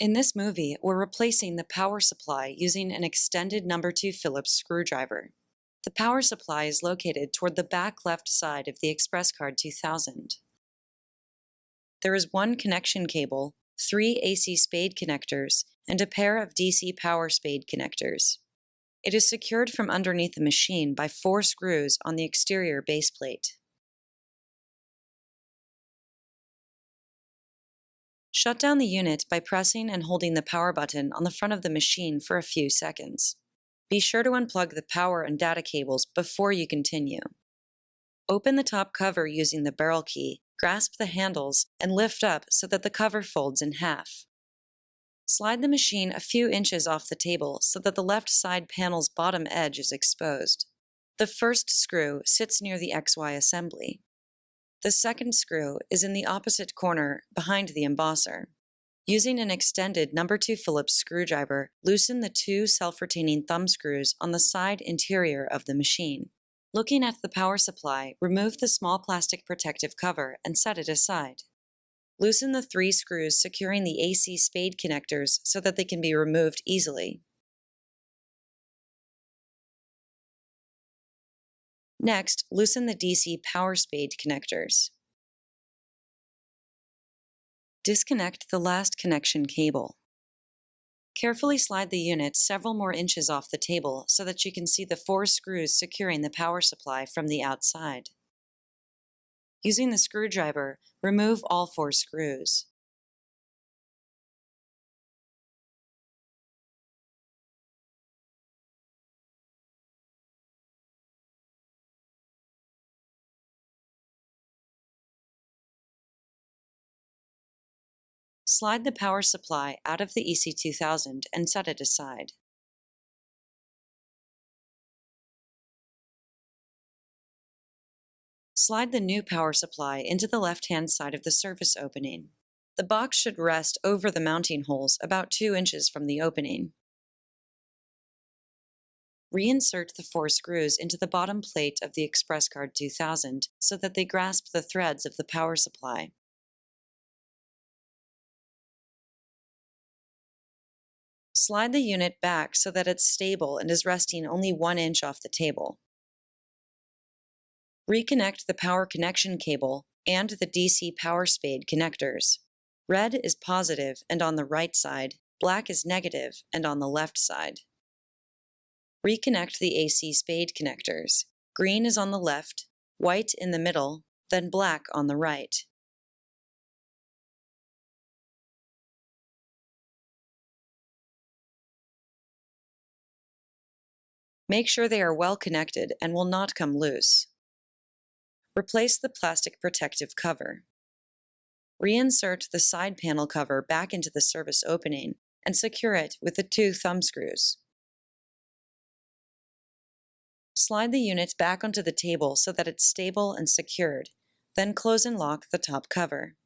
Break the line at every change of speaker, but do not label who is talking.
In this movie, we're replacing the power supply using an extended number 2 Phillips screwdriver. The power supply is located toward the back left side of the ExpressCard 2000. There is one connection cable, 3 AC spade connectors, and a pair of DC power spade connectors. It is secured from underneath the machine by 4 screws on the exterior base plate. Shut down the unit by pressing and holding the power button on the front of the machine for a few seconds. Be sure to unplug the power and data cables before you continue. Open the top cover using the barrel key, grasp the handles, and lift up so that the cover folds in half. Slide the machine a few inches off the table so that the left side panel's bottom edge is exposed. The first screw sits near the XY assembly. The second screw is in the opposite corner behind the embosser. Using an extended number 2 Phillips screwdriver, loosen the 2 self-retaining thumb screws on the side interior of the machine. Looking at the power supply, remove the small plastic protective cover and set it aside. Loosen the 3 screws securing the AC spade connectors so that they can be removed easily. Next, loosen the DC power spade connectors. Disconnect the last connection cable. Carefully slide the unit several more inches off the table so that you can see the 4 screws securing the power supply from the outside. Using the screwdriver, remove all 4 screws. Slide the power supply out of the EC2000 and set it aside. Slide the new power supply into the left-hand side of the service opening. The box should rest over the mounting holes about 2 inches from the opening. Reinsert the 4 screws into the bottom plate of the ExpressCard 2000 so that they grasp the threads of the power supply. Slide the unit back so that it's stable and is resting only 1 inch off the table. Reconnect the power connection cable and the DC power spade connectors. Red is positive and on the right side, black is negative and on the left side. Reconnect the AC spade connectors. Green is on the left, white in the middle, then black on the right. Make sure they are well connected and will not come loose. Replace the plastic protective cover. Reinsert the side panel cover back into the service opening and secure it with the 2 thumb screws. Slide the unit back onto the table so that it's stable and secured, then close and lock the top cover.